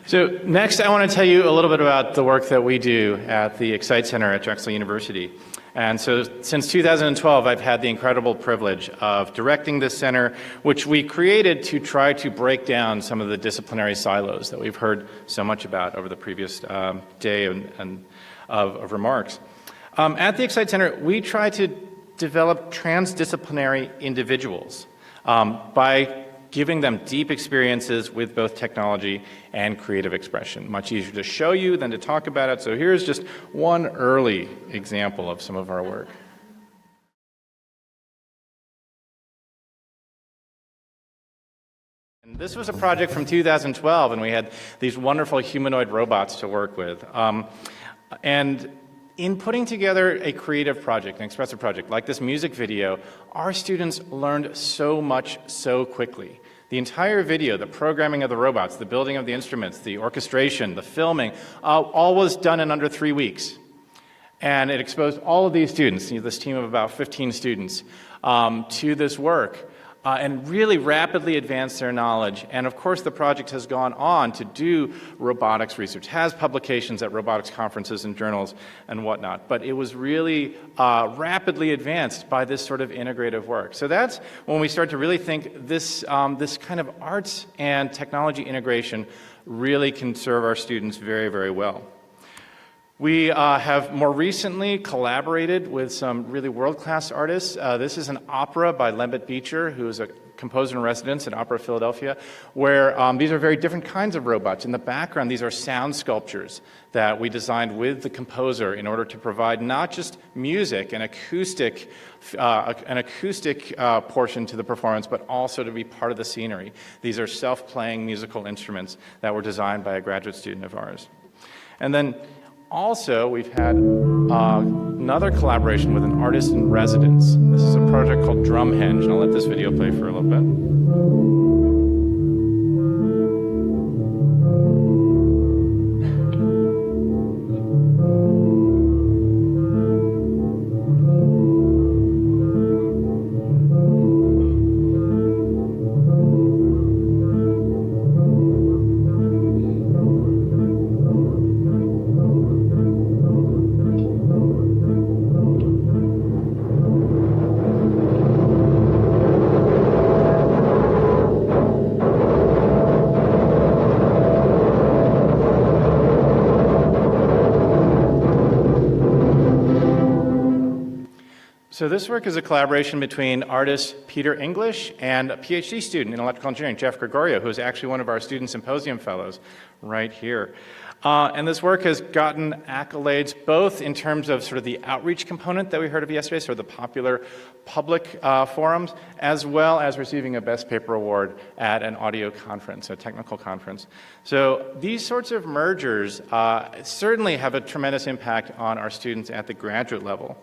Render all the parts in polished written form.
So next, I want to tell you a little bit about the work that we do at the Excite Center at Drexel University. And so since 2012, I've had the incredible privilege of directing this center, which we created to try to break down some of the disciplinary silos that we've heard so much about over the previous day of remarks. At the Excite Center, we try to develop transdisciplinary individuals by giving them deep experiences with both technology and creative expression. Much easier to show you than to talk about it. So here's just one early example of some of our work. And this was a project from 2012, and we had these wonderful humanoid robots to work with. And in putting together a creative project, an expressive project like this music video, our students learned so much so quickly. The entire video, the programming of the robots, the building of the instruments, the orchestration, the filming, all was done in under 3 weeks. And it exposed all of these students, this team of about 15 students, to this work. And really rapidly advanced their knowledge. And of course, the project has gone on to do robotics research, has publications at robotics conferences and journals and whatnot. But it was really rapidly advanced by this sort of integrative work. So that's when we start to really think this kind of arts and technology integration really can serve our students very, very well. We have more recently collaborated with some really world-class artists. This is an opera by Lembit Beecher, who is a composer in residence at Opera Philadelphia, where these are very different kinds of robots. In the background, these are sound sculptures that we designed with the composer in order to provide not just music and acoustic portion to the performance, but also to be part of the scenery. These are self-playing musical instruments that were designed by a graduate student of ours. And then also, we've had another collaboration with an artist in residence. This is a project called Drumhenge, and I'll let this video play for a little bit. So this work is a collaboration between artist Peter English and a PhD student in electrical engineering, Jeff Gregorio, who is actually one of our student symposium fellows right here. And this work has gotten accolades both in terms of sort of the outreach component that we heard of yesterday, sort of the popular public forums, as well as receiving a Best Paper Award at an audio conference, a technical conference. So these sorts of mergers certainly have a tremendous impact on our students at the graduate level.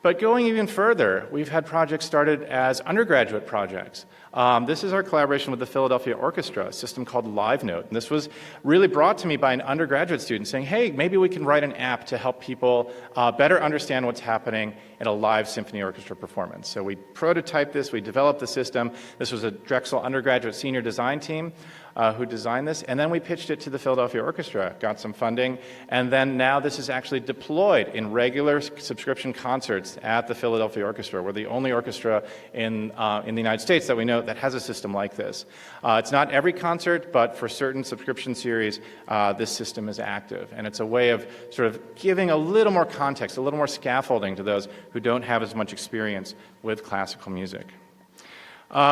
But going even further, we've had projects started as undergraduate projects. This is our collaboration with the Philadelphia Orchestra, a system called LiveNote. And this was really brought to me by an undergraduate student saying, hey, maybe we can write an app to help people better understand what's happening in a live symphony orchestra performance. So we prototyped this, we developed the system. This was a Drexel undergraduate senior design team who designed this, and then we pitched it to the Philadelphia Orchestra, got some funding, and then now this is actually deployed in regular subscription concerts at the Philadelphia Orchestra. We're the only orchestra in the United States that we know that has a system like this. It's not every concert, but for certain subscription series, this system is active, and it's a way of sort of giving a little more context, a little more scaffolding to those who don't have as much experience with classical music.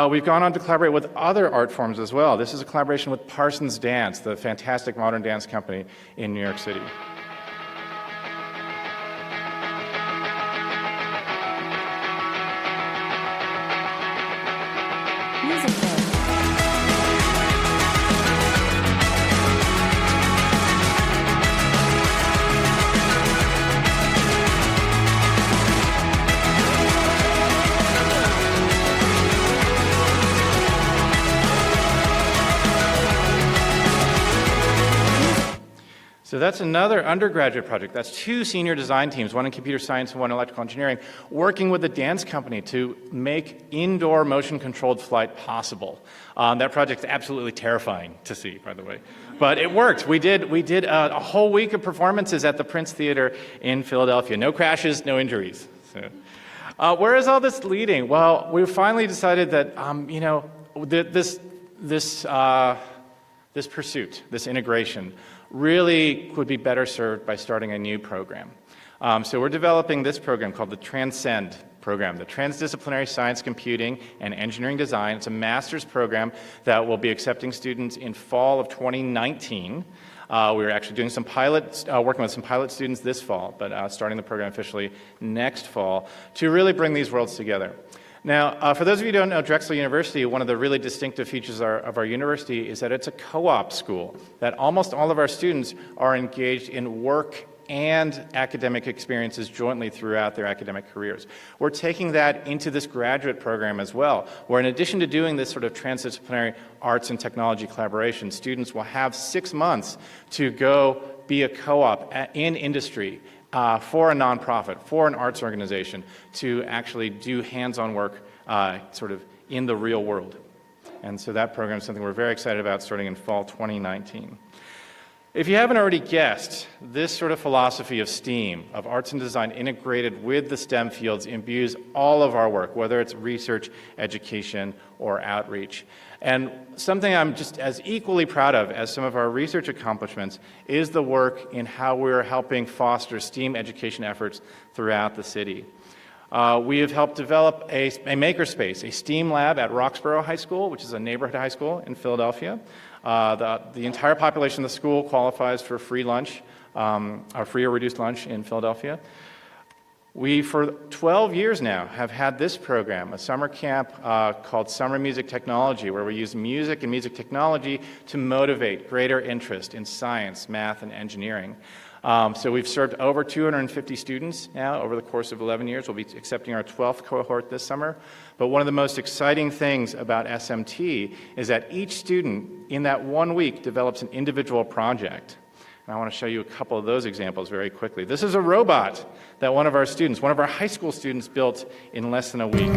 We've gone on to collaborate with other art forms as well. This is a collaboration with Parsons Dance, the fantastic modern dance company in New York City. So that's another undergraduate project. That's two senior design teams, one in computer science and one in electrical engineering, working with a dance company to make indoor motion-controlled flight possible. That project's absolutely terrifying to see, by the way. But it worked. We did a whole week of performances at the Prince Theater in Philadelphia. No crashes, no injuries. So, where is all this leading? Well, we finally decided that this pursuit, this integration, really could be better served by starting a new program. So we're developing this program called the Transcend program, the Transdisciplinary Science Computing and Engineering Design. It's a master's program that will be accepting students in fall of 2019. We're actually doing some working with some pilot students this fall, but starting the program officially next fall to really bring these worlds together. Now, for those of you who don't know Drexel University, one of the really distinctive features of our university is that it's a co-op school, that almost all of our students are engaged in work and academic experiences jointly throughout their academic careers. We're taking that into this graduate program as well, where in addition to doing this sort of transdisciplinary arts and technology collaboration, students will have 6 months to go be a co-op in industry for a nonprofit, for an arts organization, to actually do hands-on work sort of in the real world. And so that program is something we're very excited about starting in fall 2019. If you haven't already guessed, this sort of philosophy of STEAM, of arts and design integrated with the STEM fields, imbues all of our work, whether it's research, education, or outreach. And something I'm just as equally proud of as some of our research accomplishments is the work in how we're helping foster STEAM education efforts throughout the city. We have helped develop a makerspace, a STEAM lab at Roxborough High School, which is a neighborhood high school in Philadelphia. The entire population of the school qualifies for free lunch, or free or reduced lunch in Philadelphia. We, for 12 years now, have had this program, a summer camp called Summer Music Technology, where we use music and music technology to motivate greater interest in science, math, and engineering. So we've served over 250 students now over the course of 11 years. We'll be accepting our 12th cohort this summer. But one of the most exciting things about SMT is that each student in that 1 week develops an individual project. And I want to show you a couple of those examples very quickly. This is a robot that one of our high school students built in less than a week.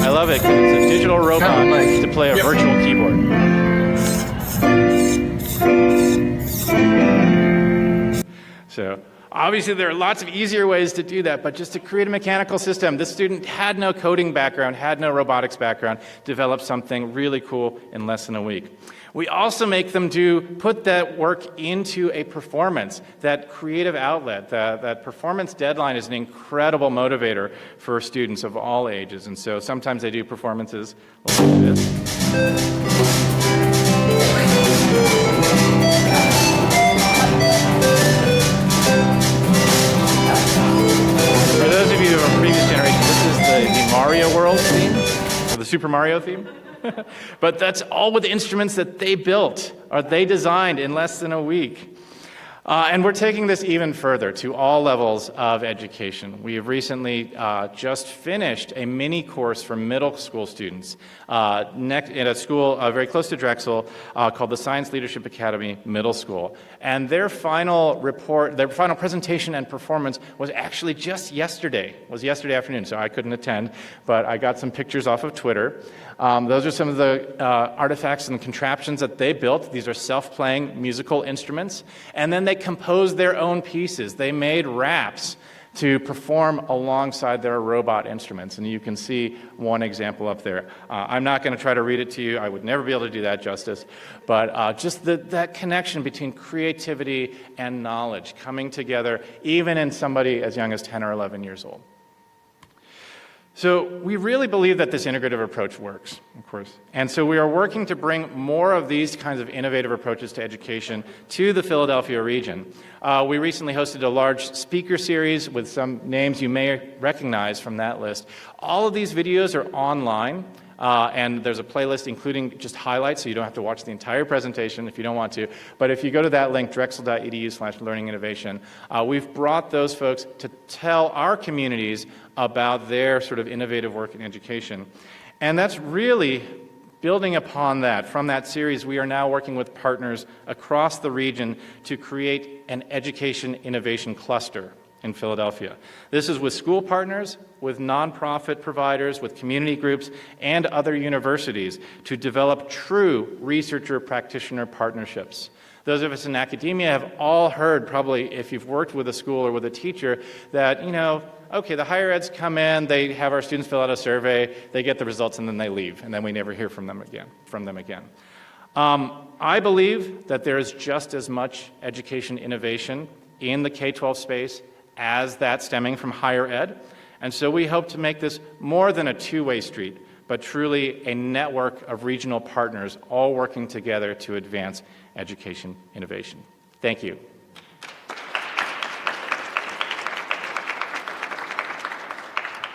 I love it because it's a digital robot to play a virtual keyboard. So obviously there are lots of easier ways to do that, but just to create a mechanical system, this student had no coding background, had no robotics background, developed something really cool in less than a week. We also make them put that work into a performance, that creative outlet. That performance deadline is an incredible motivator for students of all ages. And so sometimes they do performances like this. For those of you of a previous generation, this is the Mario World theme, or the Super Mario theme. But that's all with instruments that they built or they designed in less than a week. And we're taking this even further to all levels of education. We have recently just finished a mini course for middle school students in a school very close to Drexel called the Science Leadership Academy Middle School. And their final presentation and performance was actually just yesterday. It was yesterday afternoon, so I couldn't attend, but I got some pictures off of Twitter. Those are some of the artifacts and contraptions that they built. These are self-playing musical instruments. And then they composed their own pieces. They made raps to perform alongside their robot instruments. And you can see one example up there. I'm not going to try to read it to you. I would never be able to do that justice. But just that connection between creativity and knowledge coming together, even in somebody as young as 10 or 11 years old. So we really believe that this integrative approach works, of course. And so we are working to bring more of these kinds of innovative approaches to education to the Philadelphia region. We recently hosted a large speaker series with some names you may recognize from that list. All of these videos are online. And there's a playlist including just highlights, so you don't have to watch the entire presentation if you don't want to. But if you go to that link, drexel.edu/learninginnovation, we've brought those folks to tell our communities about their sort of innovative work in education. And that's really building upon that. From that series, we are now working with partners across the region to create an education innovation cluster. in Philadelphia. This is with school partners, with nonprofit providers, with community groups, and other universities to develop true researcher-practitioner partnerships. Those of us in academia have all heard, probably if you've worked with a school or with a teacher, that, okay, the higher eds come in, they have our students fill out a survey, they get the results, and then they leave, and then we never hear from them again. I believe that there is just as much education innovation in the K-12 space as that stemming from higher ed, and so we hope to make this more than a two-way street, but truly a network of regional partners all working together to advance education innovation. Thank you.